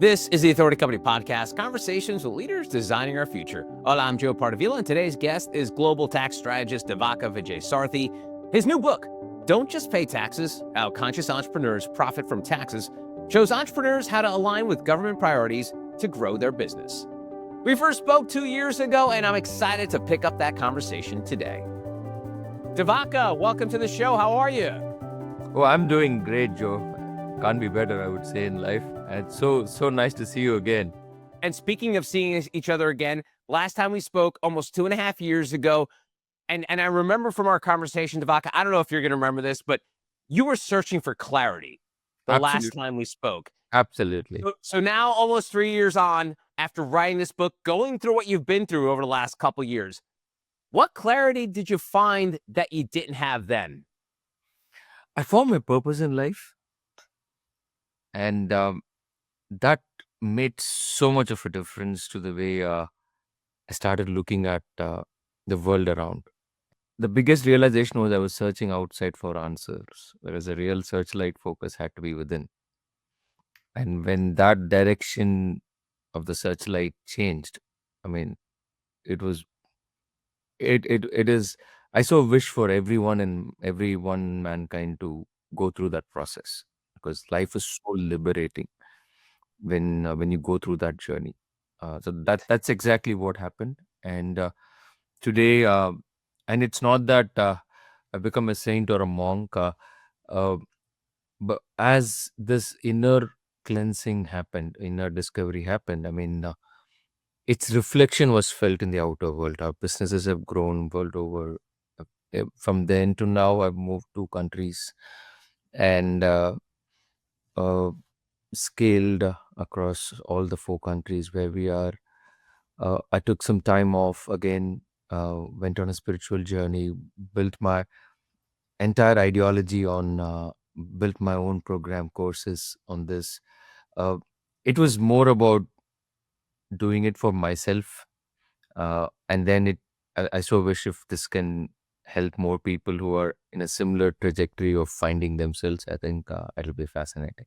This is the Authority Company Podcast, conversations with leaders designing our future. Hola, I'm Joe Pardavila, and today's guest is global tax strategist Divakar Vijayasarathy. His new book, Don't Just Pay Taxes, How Conscious Entrepreneurs Profit from Taxes, shows entrepreneurs how to align with government priorities to grow their business. We first spoke 2 years ago, and I'm excited to pick up that conversation today. Devaka, welcome to the show. How are you? Oh, I'm doing great, Joe. Can't be better, I would say, in life. And it's so nice to see you again. And speaking of seeing each other again, last time we spoke almost 2.5 years ago, and I remember from our conversation, Devaka, I don't know if you're going to remember this, but you were searching for clarity the last time we spoke. Absolutely. So now, almost 3 years on, after writing this book, going through what you've been through over the last couple of years, what clarity did you find that you didn't have then? I found my purpose in life. And that made so much of a difference to the way I started looking at the world around. The biggest realization was I was searching outside for answers, whereas the real searchlight focus had to be within. And when that direction of the searchlight changed, I mean, it is, I so wish for everyone and everyone mankind to go through that process, because life is so liberating when you go through that journey. So that's exactly what happened. And today, and it's not that I've become a saint or a monk, but as this inner cleansing happened, inner discovery happened, I mean, its reflection was felt in the outer world. Our businesses have grown world over. From then to now, I've moved 2 countries and scaled across all the 4 countries where we are. I took some time off again, went on a spiritual journey, built my entire ideology on, built my own program courses on this. It was more about doing it for myself. And then I so wish if this can help more people who are in a similar trajectory of finding themselves, I think it'll be fascinating.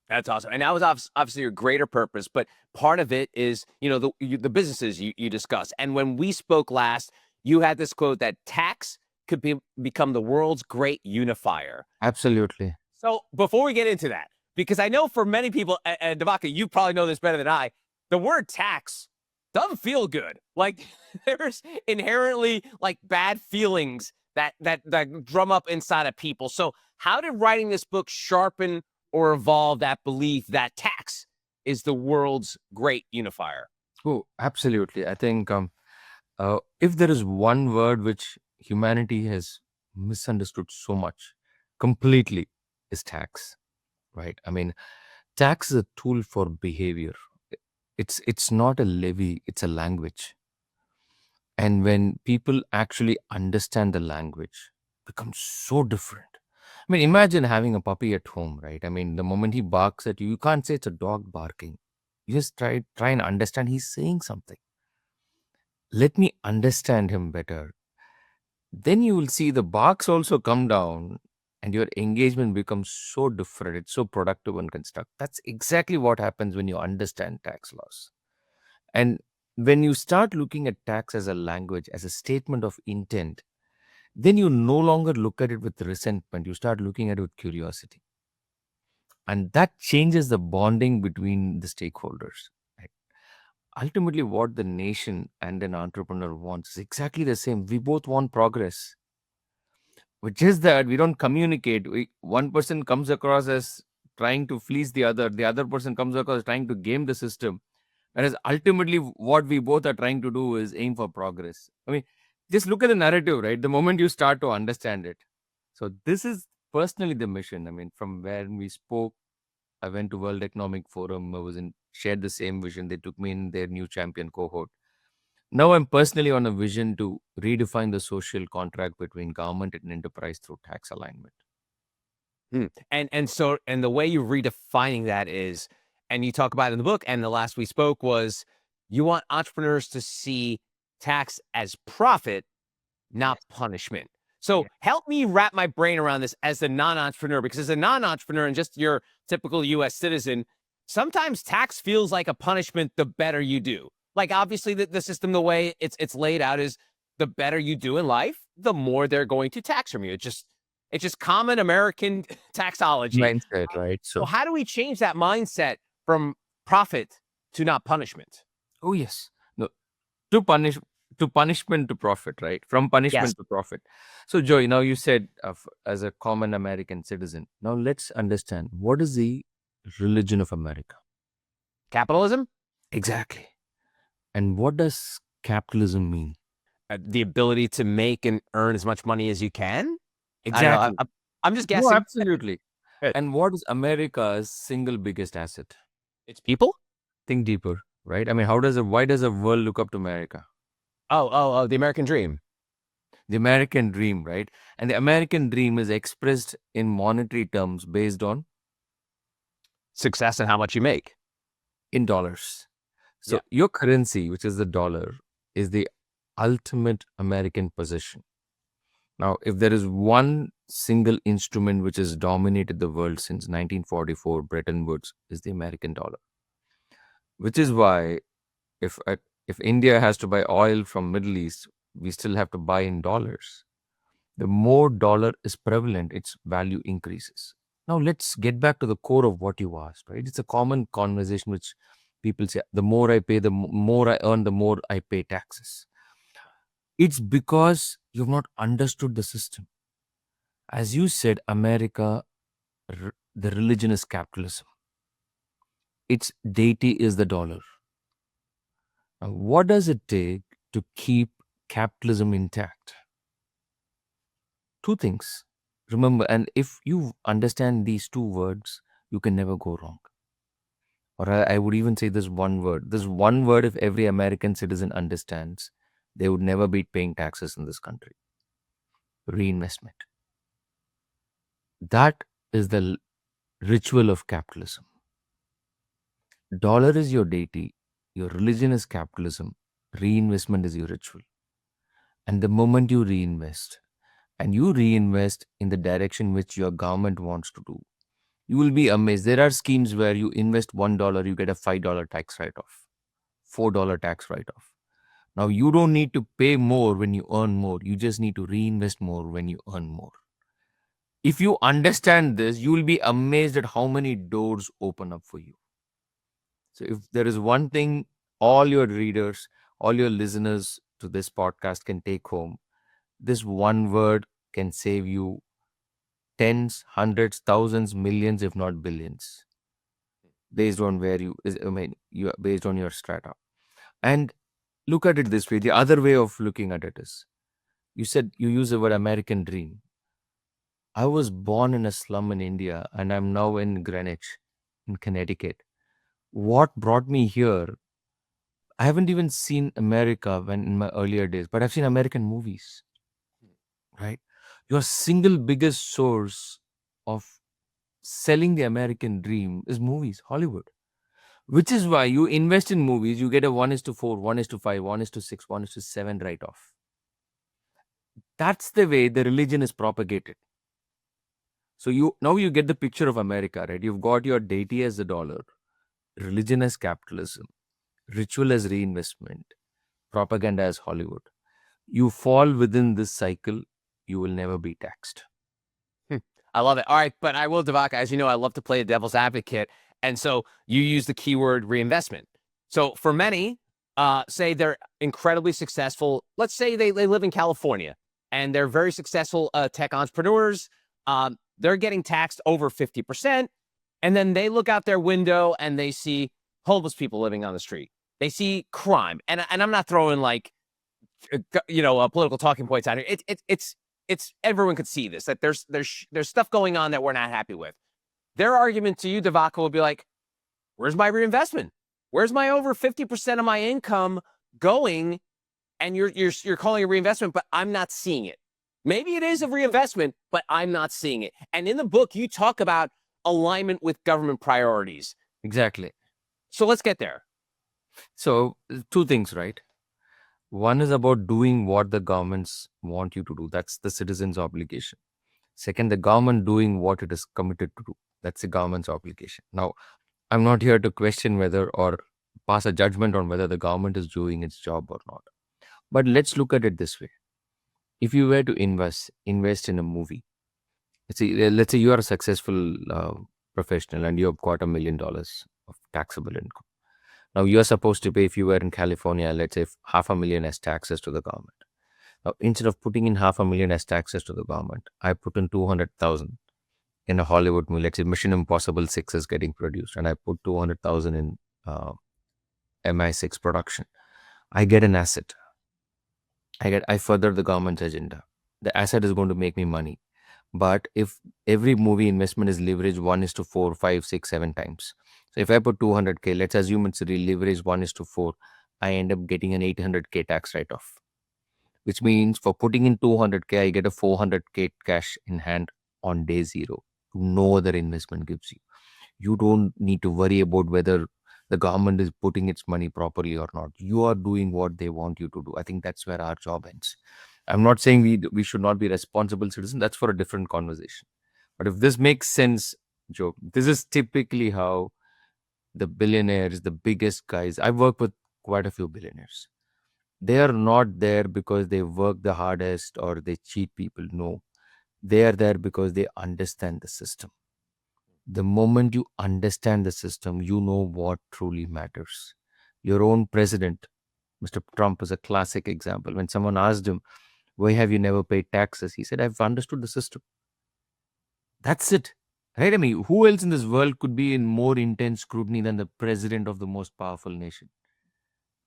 That's awesome. And that was obviously your greater purpose, but part of it is, the businesses you discussed. And when we spoke last, you had this quote that tax could become the world's great unifier. Absolutely. So before we get into that, because I know for many people, and Devaka, you probably know this better than I, the word tax doesn't feel good. Like there's inherently like bad feelings that drum up inside of people. So how did writing this book sharpen or evolve that belief that tax is the world's great unifier? Oh, absolutely. I think if there is one word which humanity has misunderstood so much, completely, is tax, right? I mean, tax is a tool for behavior. It's not a levy, it's a language. And when people actually understand the language, it becomes so different. I mean, imagine having a puppy at home, right? I mean, the moment he barks at you, you can't say it's a dog barking. You just try and understand he's saying something. Let me understand him better. Then you will see the barks also come down and your engagement becomes so different. It's so productive and constructive. That's exactly what happens when you understand tax laws. And when you start looking at tax as a language, as a statement of intent, then you no longer look at it with resentment. You start looking at it with curiosity. And that changes the bonding between the stakeholders. Right? Ultimately, what the nation and an entrepreneur wants is exactly the same. We both want progress. Which is that we don't communicate. One person comes across as trying to fleece the other person comes across as trying to game the system. Whereas ultimately, what we both are trying to do is aim for progress. I mean, just look at the narrative, right? The moment you start to understand it. So this is personally the mission. I mean, from where we spoke, I went to World Economic Forum. Shared the same vision. They took me in their new champion cohort. Now I'm personally on a vision to redefine the social contract between government and enterprise through tax alignment. And the way you're redefining that is, and you talk about it in the book, and the last we spoke was, you want entrepreneurs to see tax as profit, not punishment. So help me wrap my brain around this as a non-entrepreneur, because as a non-entrepreneur and just your typical US citizen, sometimes tax feels like a punishment the better you do. Like obviously the system, the way it's laid out is the better you do in life, the more they're going to tax from you. It's just common American taxology. Mindset, right? So So, how do we change that mindset from profit to not punishment? oh yes, no, to punish to punishment to profit, right? From Yes. punishment to profit. So, Joey, now you said as a common American citizen. Now let's understand what is the religion of America. Capitalism? Exactly. And what does capitalism mean? The ability to make and earn as much money as you can? I don't know. Exactly. I'm just No, guessing. absolutely. And what is America's single biggest asset? It's people? Think deeper, right? I mean, why does the world look up to America? Oh, the American dream. The American dream, right? And the American dream is expressed in monetary terms based on Success and how much you make. in dollars. Yeah. So your currency, which is the dollar, is the ultimate American possession. Now, if there is one single instrument which has dominated the world since 1944, Bretton Woods, is the American dollar. Which is why if if India has to buy oil from Middle East, we still have to buy in dollars. The more dollar is prevalent, its value increases. Now let's get back to the core of what you asked, right? It's a common conversation which people say, the more I pay, the more I earn, the more I pay taxes. It's because you've not understood the system. As you said, America, the religion is capitalism. Its deity is the dollar. Now, what does it take to keep capitalism intact? Two things. Remember, and if you understand these two words, you can never go wrong. Or I would even say this one word. This one word, if every American citizen understands, they would never be paying taxes in this country. Reinvestment. That is the ritual of capitalism. Dollar is your deity, your religion is capitalism, reinvestment is your ritual. And the moment you reinvest, and you reinvest in the direction which your government wants to do, you will be amazed. There are schemes where you invest $1, you get a $5 tax write off, $4 tax write off. Now, you don't need to pay more when you earn more, you just need to reinvest more when you earn more. If you understand this, you will be amazed at how many doors open up for you. So, if there is one thing all your readers, all your listeners to this podcast can take home, this one word can save you tens, hundreds, thousands, millions, if not billions, based on where you based on your strata. And look at it this way. The other way of looking at it is, you said you use the word American dream. I was born in a slum in India, and I'm now in Greenwich, in Connecticut. What brought me here? I haven't even seen America when in my earlier days, but I've seen American movies, right? Your single biggest source of selling the American dream is movies, Hollywood. Which is why you invest in movies, you get a 1 is to 4, 1 is to 5, 1 is to 6, 1 is to 7 write off. That's the way the religion is propagated. So you get the picture of America, right? You've got your deity as the dollar, religion as capitalism, ritual as reinvestment, propaganda as Hollywood. You fall within this cycle, you will never be taxed. I love it. All right, but I will, Devaka, as you know, I love to play a devil's advocate. And so you use the keyword reinvestment. So for many, say they're incredibly successful. Let's say they live in California and they're very successful tech entrepreneurs. They're getting taxed over 50%. And then they look out their window and they see homeless people living on the street. They see crime. And I'm not throwing like, political talking points out here. It's everyone could see this, that there's stuff going on that we're not happy with. Their argument to you, Devaka, will be like, where's my reinvestment? Where's my over 50% of my income going? And you're calling it a reinvestment, but I'm not seeing it. Maybe it is a reinvestment, but I'm not seeing it. And in the book, you talk about alignment with government priorities. Exactly. So let's get there. So, two things, right? One is about doing what the governments want you to do. That's the citizen's obligation. Second, the government doing what it is committed to do. That's the government's obligation. Now, I'm not here to question whether or pass a judgment on whether the government is doing its job or not. But let's look at it this way. If you were to invest in a movie, let's say you are a successful professional and you have got $1 million of taxable income. Now you are supposed to pay, if you were in California, let's say half a million as taxes to the government. Now, instead of putting in half a million as taxes to the government, I put in 200,000 in a Hollywood movie. Let's say Mission Impossible 6 is getting produced, and I put 200,000 in uh, MI6 production. I get an asset. I further the government's agenda. The asset is going to make me money. But if every movie investment is leveraged 1 is to 4, 5, 6, 7 times. So if I put 200K, let's assume it's leveraged 1 is to 4, I end up getting an 800K tax write off, which means for putting in 200K, I get a 400K cash in hand on day zero. No other investment gives you. You don't need to worry about whether the government is putting its money properly or not. You are doing what they want you to do. I think that's where our job ends. I'm not saying we should not be responsible citizens. That's for a different conversation. But if this makes sense, Joe, this is typically how the billionaires, the biggest guys, I've worked with quite a few billionaires. They are not there because they work the hardest or they cheat people. No, they are there because they understand the system. The moment you understand the system, you know what truly matters. Your own president, Mr. Trump, is a classic example. When someone asked him, "Why have you never paid taxes?" he said, "I've understood the system." That's it. Right? I mean, who else in this world could be in more intense scrutiny than the president of the most powerful nation?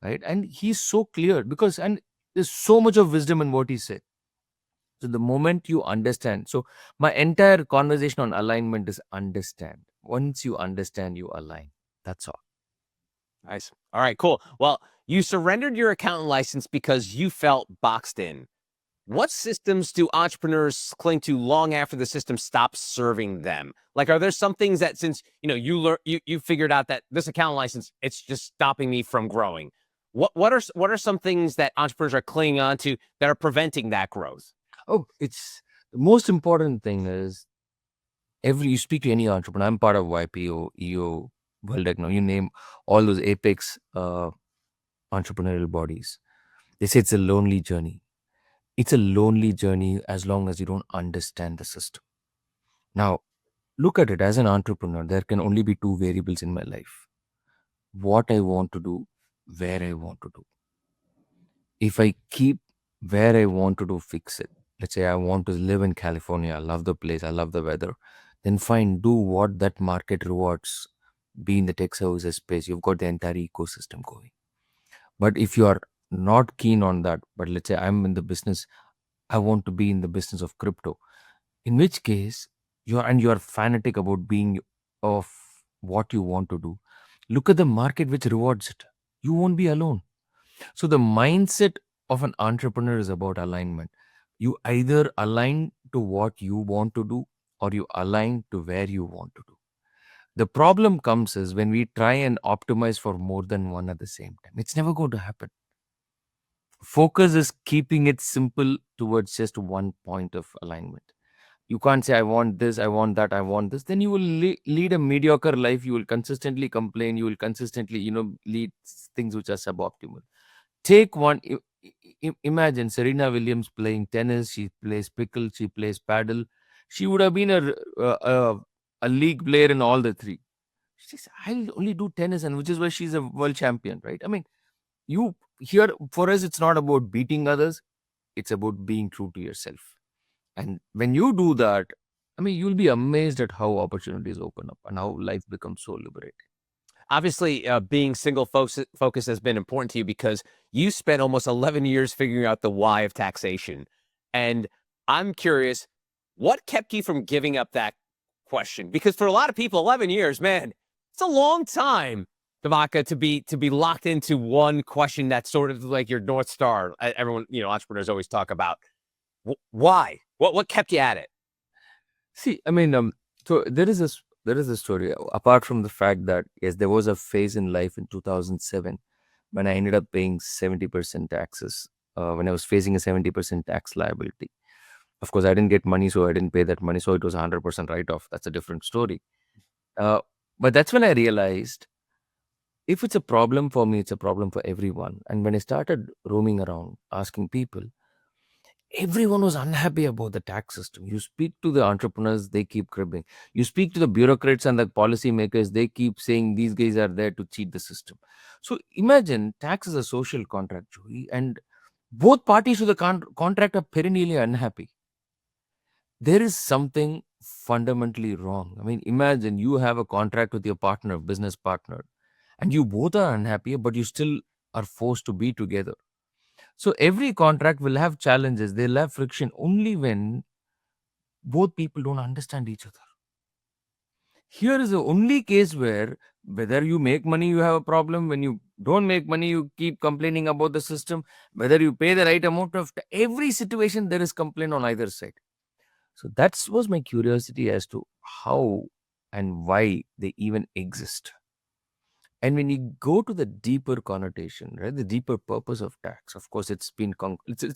Right? And he's so clear and there's so much of wisdom in what he said. So the moment you understand, so my entire conversation on alignment is understand. Once you understand, you align. That's all. Nice. All right, cool. Well, you surrendered your accountant license because you felt boxed in. What systems do entrepreneurs cling to long after the system stops serving them? Like, are there some things that since you figured out that this accountant license, it's just stopping me from growing? What are some things that entrepreneurs are clinging on to that are preventing that growth? Oh, it's the most important thing is you speak to any entrepreneur. I'm part of YPO, EO, World Economic, you name all those apex entrepreneurial bodies. They say it's a lonely journey. It's a lonely journey as long as you don't understand the system. Now, look at it as an entrepreneur. There can only be two variables in my life: what I want to do, where I want to do. If I keep where I want to do, fix it. Let's say I want to live in California. I love the place. I love the weather. Then fine, do what that market rewards. Be in the tech services space. You've got the entire ecosystem going. But if you are not keen on that, but let's say I'm in the business, I want to be in the business of crypto. In which case, you are fanatic about being of what you want to do. Look at the market which rewards it. You won't be alone. So the mindset of an entrepreneur is about alignment. You either align to what you want to do or you align to where you want to do. The problem comes is when we try and optimize for more than one at the same time. It's never going to happen. Focus is keeping it simple towards just one point of alignment. You can't say, I want this, I want that, I want this. Then you will lead a mediocre life. You will consistently complain. You will consistently, lead things which are suboptimal. Take one. Imagine Serena Williams playing tennis. She plays pickle. She plays paddle. She would have been a league player in all the three. She says, I'll only do tennis, and which is why she's a world champion, right? I mean, you here for us, it's not about beating others. It's about being true to yourself. And when you do that, I mean, you'll be amazed at how opportunities open up and how life becomes so liberating. Obviously, being single focus has been important to you because you spent almost 11 years figuring out the why of taxation. And I'm curious, what kept you from giving up that question? Because for a lot of people, 11 years, man, it's a long time, Devaka, to be locked into one question that's sort of like your North Star. Everyone, entrepreneurs always talk about. Why? What kept you at it? See, I mean, so there is a story. Apart from the fact that yes, there was a phase in life in 2007 when I ended up paying 70% taxes. When I was facing a 70% tax liability. Of course, I didn't get money, so I didn't pay that money. So it was 100% write off. That's a different story. Uh, But that's when I realized if it's a problem for me, it's a problem for everyone. And when I started roaming around asking people, everyone was unhappy about the tax system. You speak to the entrepreneurs, they keep cribbing. You speak to the bureaucrats and the policymakers, they keep saying these guys are there to cheat the system. So imagine tax is a social contract, Joey, and both parties to the contract are perennially unhappy. There is something fundamentally wrong. I mean, imagine you have a contract with your partner, business partner, and you both are unhappy, but you still are forced to be together. So every contract will have challenges. They'll have friction only when both people don't understand each other. Here is the only case where whether you make money, you have a problem. When you don't make money, you keep complaining about the system. Whether you pay the right amount of every situation, there is complaint on either side. So that was my curiosity as to how and why they even exist. And when you go to the deeper connotation, right, the deeper purpose of tax, of course, it's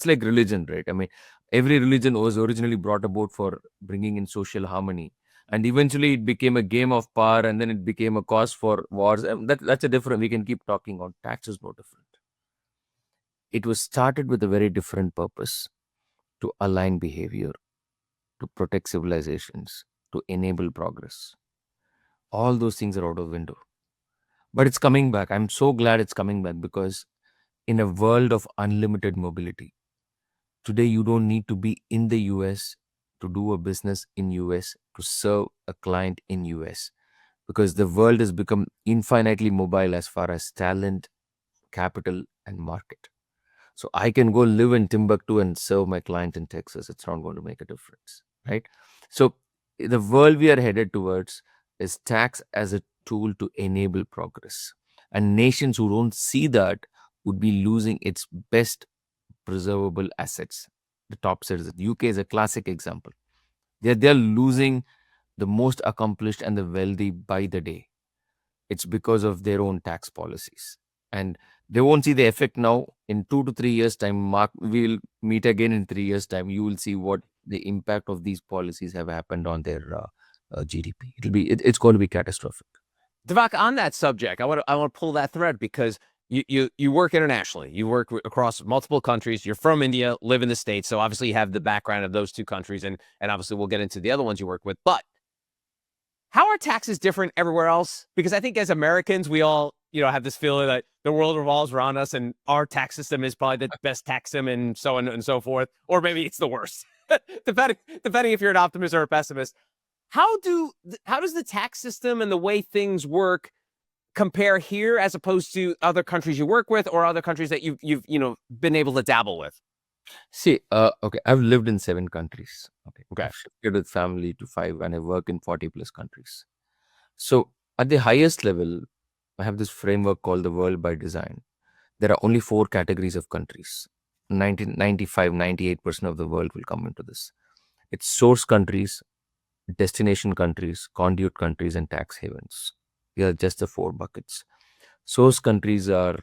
like religion, right? I mean, every religion was originally brought about for bringing in social harmony, and eventually it became a game of power, and then it became a cause for wars. And that's a different. We can keep talking on tax is no different. It was started with a very different purpose to align behavior, to protect civilizations, to enable progress. All those things are out of window, but it's coming back. I'm so glad it's coming back because in a world of unlimited mobility. Today, you don't need to be in the US to do a business in US to serve a client in US because the world has become infinitely mobile as far as talent, capital, and market. So I can go live in Timbuktu and serve my client in Texas. It's not going to make a difference, right? So the world we are headed towards is tax as a tool to enable progress. And nations who don't see that would be losing its best preservable assets. The top citizen. UK is a classic example. They're losing the most accomplished and the wealthy by the day. It's because of their own tax policies. And they won't see the effect now. In 2 to 3 years' time, Mark, we'll meet again in 3 years' time. You will see what the impact of these policies have happened on their GDP. It's going to be catastrophic. Devaka, on that subject, I want to pull that thread because you work internationally. You work across multiple countries. You're from India, live in the States, so obviously you have the background of those two countries, and obviously we'll get into the other ones you work with. But how are taxes different everywhere else? Because I think as Americans, we all have this feeling that the world revolves around us, and our tax system is probably the best tax system, and so on and so forth, or maybe it's the worst, depending if you're an optimist or a pessimist. How does the tax system and the way things work compare here as opposed to other countries you work with or other countries that you've been able to dabble with? See, okay, I've lived in 7 countries. Okay, Okay. I've shifted with family to 5, and I work in 40 plus countries. So, at the highest level, I have this framework called the world by design. There are only 4 categories of countries. 98% of the world will come into this. It's source countries, destination countries, conduit countries, and tax havens. These are just the 4 buckets. Source countries are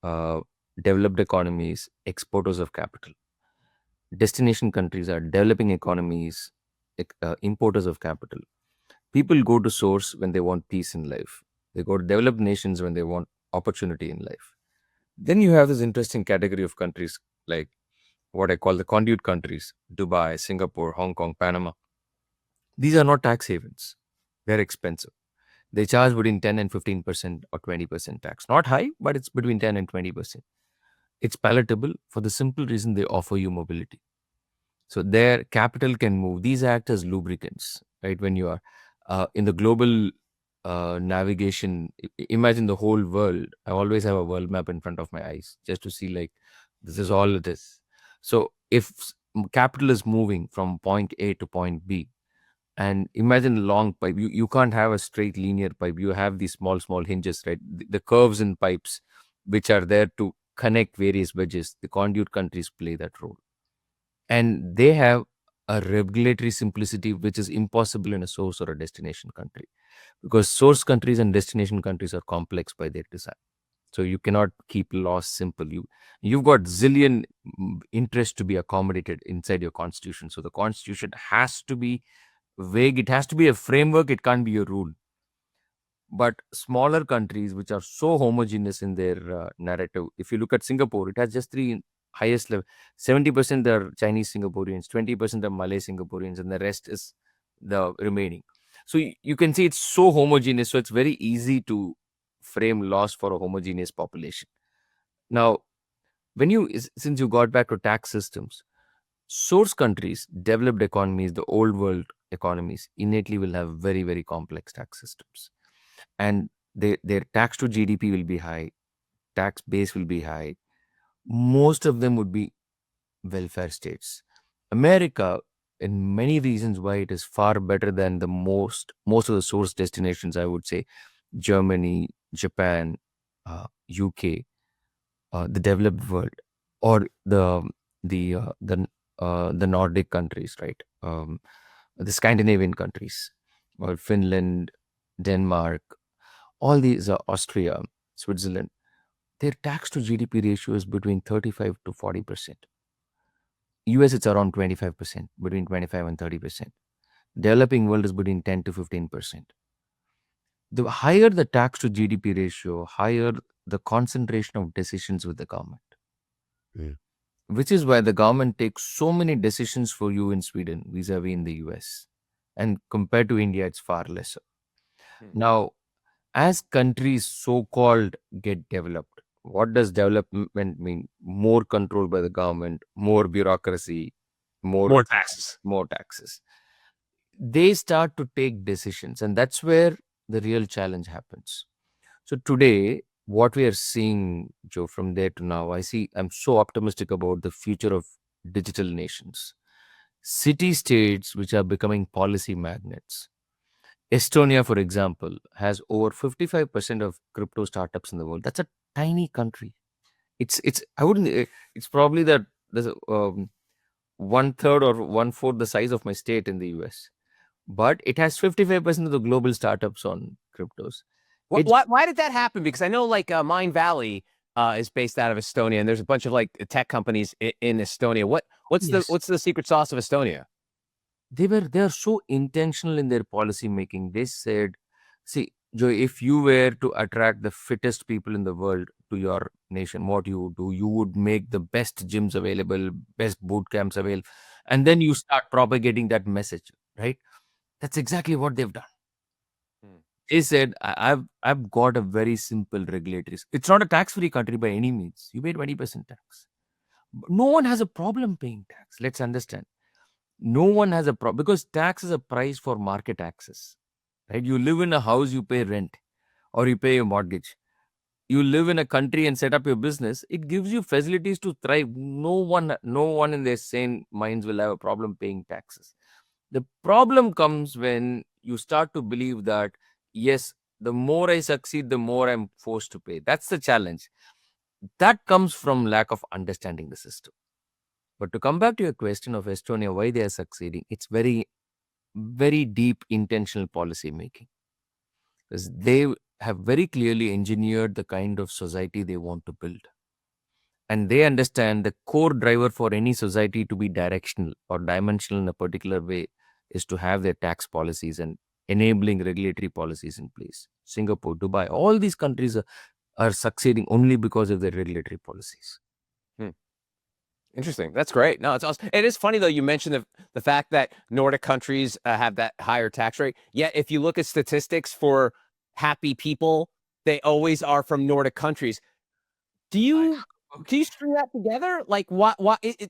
uh, developed economies, exporters of capital. Destination countries are developing economies, importers of capital. People go to source when they want peace in life. They go to developed nations when they want opportunity in life. Then you have this interesting category of countries like what I call the conduit countries: Dubai, Singapore, Hong Kong, Panama. These are not tax havens. They're expensive. They charge between 10 and 15% or 20% tax. Not high, but it's between 10 and 20%. It's palatable for the simple reason they offer you mobility. So their capital can move. These act as lubricants, right? When you are in the global navigation, imagine the whole world. I always have a world map in front of my eyes just to see like this is all it is. So if capital is moving from point A to point B, and imagine a long pipe, you can't have a straight linear pipe. You have these small hinges, right? The curves in pipes, which are there to connect various wedges. The conduit countries play that role, and they have a regulatory simplicity which is impossible in a source or a destination country, because source countries and destination countries are complex by their design. So you cannot keep laws simple. You've got zillion interests to be accommodated inside your constitution. So the constitution has to be vague. It has to be a framework. It can't be a rule. But smaller countries which are so homogeneous in their narrative, if you look at Singapore, it has just three highest level. 70% are Chinese Singaporeans, 20% are Malay Singaporeans, and the rest is the remaining. So you can see it's so homogeneous. So it's very easy to frame laws for a homogeneous population. Now, since you got back to tax systems, source countries, developed economies, the old world economies innately will have very, very complex tax systems. And their tax to GDP will be high, tax base will be high. Most of them would be welfare states. America, in many reasons why it is far better than the most of the source destinations, I would say, Germany, Japan, UK, the developed world, or the Nordic countries, right? The Scandinavian countries, or Finland, Denmark, all these, Austria, Switzerland, their tax to GDP ratio is between 35 to 40%. US, it's around 25%, between 25 and 30%. Developing world is between 10 to 15%. The higher the tax to GDP ratio, higher the concentration of decisions with the government. Yeah. Which is why the government takes so many decisions for you in Sweden vis-a-vis in the US. And compared to India, it's far lesser. Hmm. Now, as countries so-called get developed, what does development mean? More control by the government, more bureaucracy, More taxes. more taxes. They start to take decisions, and that's where the real challenge happens. So today, what we are seeing, Joe, from there to now, I'm so optimistic about the future of digital nations. City states which are becoming policy magnets. Estonia, for example, has over 55% of crypto startups in the world. That's a tiny country. It's I wouldn't it's probably that there's one third or one fourth the size of my state in the US. But it has 55% of the global startups on cryptos. It's Why did that happen? Because I know like Mind Valley is based out of Estonia, and there's a bunch of like tech companies in Estonia. Yes. What's the secret sauce of Estonia? They are so intentional in their policy making. They said, see, Joy, if you were to attract the fittest people in the world to your nation, what you would do, you would make the best gyms available, best boot camps available, and then you start propagating that message, right? That's exactly what they've done. Hmm. They said, I've got a very simple regulatory. It's not a tax-free country by any means. You pay 20% tax. But no one has a problem paying tax. Let's understand. No one has a problem because tax is a price for market access, right? You live in a house, you pay rent or you pay your mortgage. You live in a country and set up your business. It gives you facilities to thrive. No one in their sane minds will have a problem paying taxes. The problem comes when you start to believe that, yes, the more I succeed, the more I'm forced to pay. That's the challenge. That comes from lack of understanding the system. But to come back to your question of Estonia, why they are succeeding, it's very, very deep intentional policy making. Because they have very clearly engineered the kind of society they want to build. And they understand the core driver for any society to be directional or dimensional in a particular way is to have their tax policies and enabling regulatory policies in place. Singapore, Dubai, all these countries are succeeding only because of their regulatory policies. Hmm. Interesting. That's great. No, it's awesome. It is funny though. You mentioned the fact that Nordic countries have that higher tax rate. Yet, if you look at statistics for happy people, they always are from Nordic countries. Do you string that together? Like, what?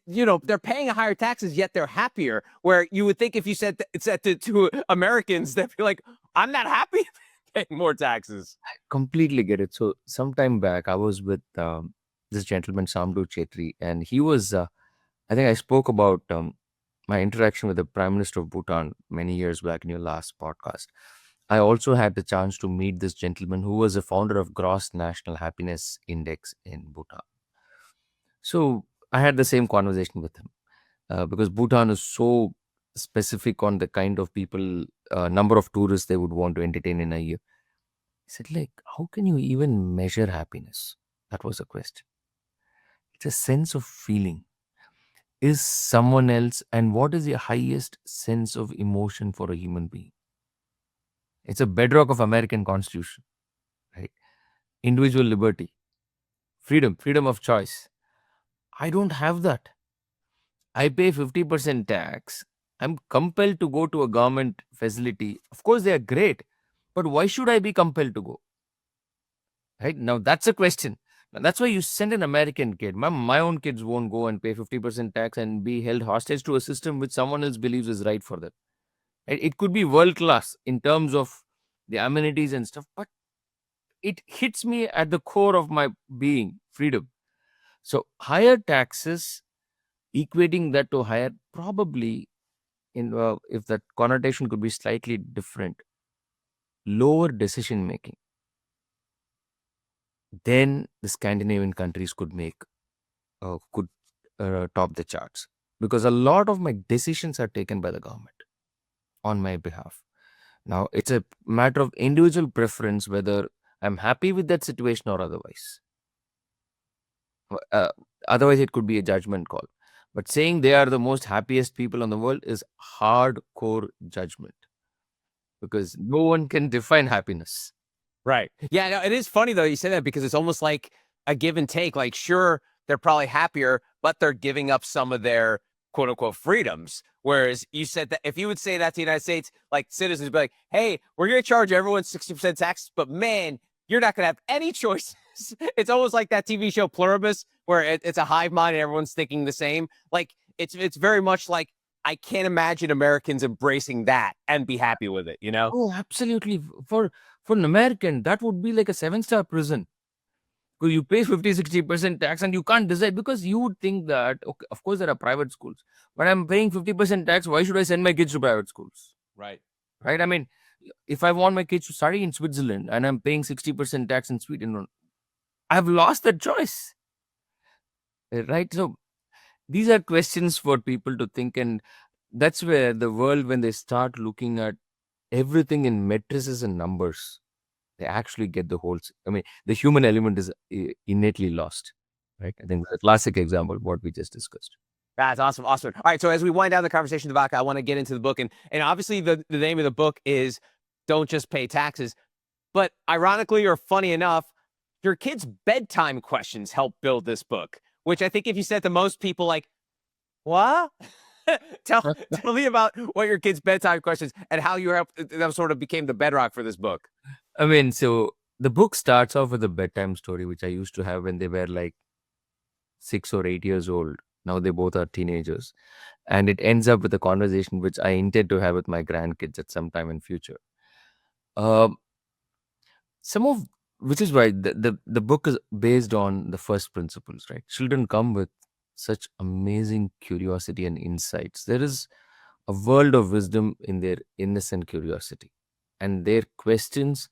They're paying higher taxes, yet they're happier. Where you would think if you said to Americans, they'd be like, "I'm not happy paying more taxes." Completely get it. So sometime back, I was with this gentleman, Samdu Chetri, and he was, I think I spoke about my interaction with the Prime Minister of Bhutan many years back in your last podcast. I also had the chance to meet this gentleman who was the founder of Gross National Happiness Index in Bhutan. So I had the same conversation with him because Bhutan is so specific on the kind of people, number of tourists they would want to entertain in a year. He said, like, how can you even measure happiness? That was a question. It's a sense of feeling. Is someone else, and what is the highest sense of emotion for a human being? It's a bedrock of American Constitution, right? Individual liberty, freedom of choice. I don't have that. I pay 50% tax. I'm compelled to go to a government facility. Of course, they are great, but why should I be compelled to go? Right now, that's a question. And that's why you send an American kid. My own kids won't go and pay 50% tax and be held hostage to a system which someone else believes is right for them. Right? It could be world class in terms of the amenities and stuff, but it hits me at the core of my being, freedom. So, higher taxes, equating that to higher, probably if that connotation could be slightly different, lower decision making, then the Scandinavian countries could top the charts, because a lot of my decisions are taken by the government on my behalf. Now it's a matter of individual preference whether I'm happy with that situation or otherwise. Uh, Otherwise, it could be a judgment call. But saying they are the most happiest people in the world is hardcore judgment, because no one can define happiness. Right. Yeah, no, it is funny though you say that, because it's almost like a give and take. Like, sure, they're probably happier, but they're giving up some of their quote unquote freedoms. Whereas you said that if you would say that to the United States, like citizens would be like, hey, we're going to charge everyone 60% tax, but man, you're not going to have any choices. It's almost like that TV show Pluribus, where it's a hive mind and everyone's thinking the same. Like, it's very much like, I can't imagine Americans embracing that and be happy with it, you know? Oh, absolutely. For an American, that would be like a seven-star prison. Because you pay 50-60% tax and you can't decide, because you would think that, okay, of course there are private schools, but I'm paying 50% tax. Why should I send my kids to private schools? Right. Right? I mean, if I want my kids to study in Switzerland and I'm paying 60% tax in Sweden, I've lost that choice. Right? So these are questions for people to think, and that's where the world, when they start looking at everything in matrices and numbers, they actually get the whole. I mean, the human element is innately lost, right? I think that's a classic example of what we just discussed. That's awesome. Awesome. All right. So as we wind down the conversation, Devaka, I want to get into the book. And obviously the name of the book is Don't Just Pay Taxes. But ironically or funny enough, your kids' bedtime questions help build this book, which I think if you said to most people, like, what? tell me about what your kids' bedtime questions and how you helped that sort of became the bedrock for this book. I mean, so the book starts off with a bedtime story, which I used to have when they were like 6 or 8 years old. Now they both are teenagers. And it ends up with a conversation which I intend to have with my grandkids at some time in future. Um, some of which is why the book is based on the first principles, right? Children come with such amazing curiosity and insights. There is a world of wisdom in their innocent curiosity, and their questions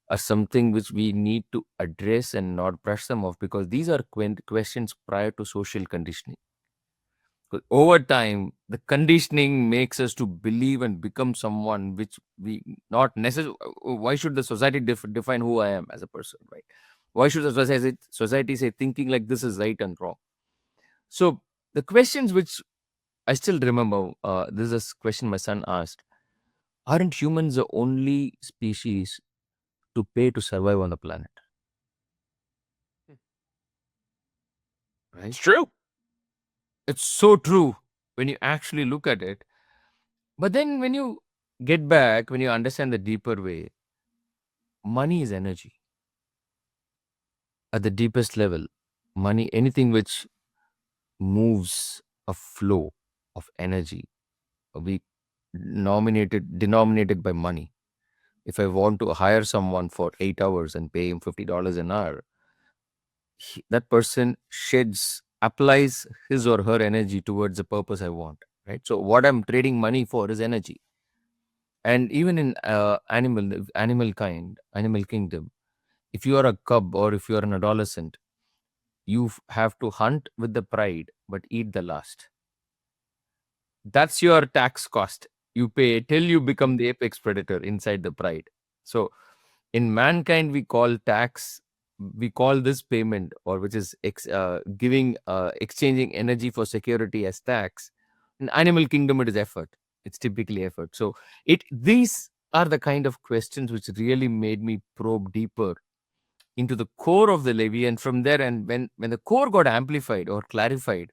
are something which we need to address and not brush them off, because these are questions prior to social conditioning. 'Cause over time, the conditioning makes us to believe and become someone which we not necessarily. Why should the society define who I am as a person, right? Why should the society say thinking like this is right and wrong? So the questions which I still remember, this is a question my son asked: aren't humans the only species to pay to survive on the planet? It's Right? true. It's so true when you actually look at it. But then when you get back, when you understand the deeper way, money is energy. At the deepest level, money, anything which moves a flow of energy, we denominated by money. If I want to hire someone for 8 hours and pay him $50 an hour, that person applies his or her energy towards the purpose I want. Right. So what I'm trading money for is energy. And even in animal kingdom, if you are a cub or if you are an adolescent, you have to hunt with the pride but eat the last. That's your tax cost you pay till you become the apex predator inside the pride. So in mankind, we call this payment, or which is giving exchanging energy for security, as tax. In animal kingdom, it is effort. It's typically effort. So these are the kind of questions which really made me probe deeper into the core of the levy. And from there, and when the core got amplified or clarified,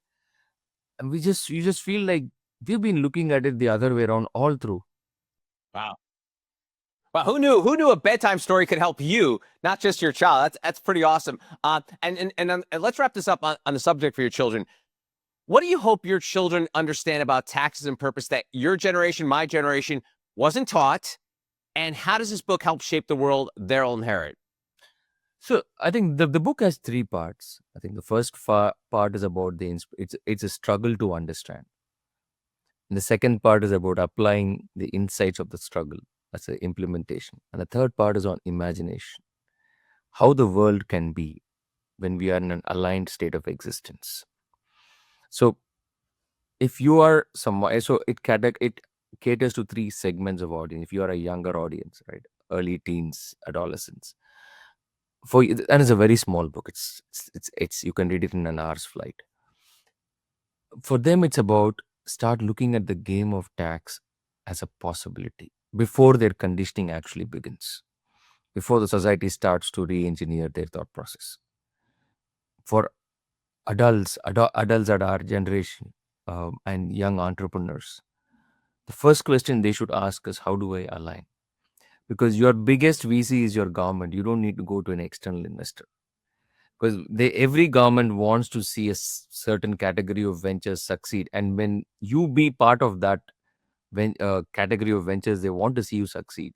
and you just feel like we've been looking at it the other way around all through. Wow. Well, who knew a bedtime story could help you, not just your child? That's pretty awesome. And let's wrap this up on the subject for your children. What do you hope your children understand about taxes and purpose that your generation, my generation, wasn't taught? And how does this book help shape the world they'll inherit? So I think the book has three parts. I think the first part is about it's a struggle to understand. And the second part is about applying the insights of the struggle as an implementation. And the third part is on imagination, how the world can be when we are in an aligned state of existence. So if you are someone, so it caters to three segments of audience. If you are a younger audience, right, early teens, adolescents, and it's a very small book. It's you can read it in an hour's flight. For them, it's about start looking at the game of tax as a possibility before their conditioning actually begins, before the society starts to re-engineer their thought process. For adults at our generation, and young entrepreneurs, the first question they should ask is, how do I align? Because your biggest VC is your government. You don't need to go to an external investor, because every government wants to see a certain category of ventures succeed, and when you be part of that category of ventures, they want to see you succeed.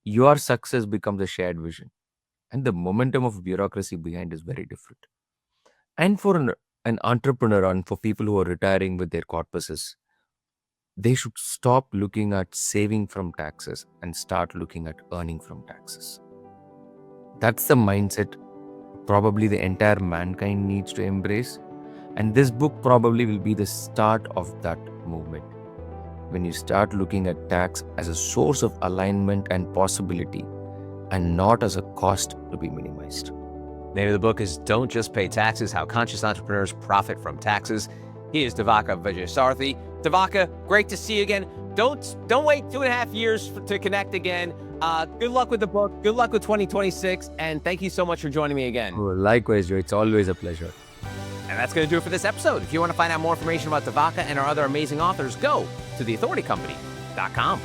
Your success becomes a shared vision, and the momentum of bureaucracy behind is very different. And for an entrepreneur, and for people who are retiring with their corpuses, they should stop looking at saving from taxes and start looking at earning from taxes. That's the mindset probably the entire mankind needs to embrace. And this book probably will be the start of that movement. When you start looking at tax as a source of alignment and possibility, and not as a cost to be minimized. Name of the book is Don't Just Pay Taxes, How Conscious Entrepreneurs Profit from Taxes. He is Divakar Vijayasarathy. Devaka, great to see you again. Don't wait 2.5 years to connect again. Good luck with the book. Good luck with 2026. And thank you so much for joining me again. Oh, likewise, Joe. It's always a pleasure. And that's going to do it for this episode. If you want to find out more information about Devaka and our other amazing authors, go to theauthoritycompany.com.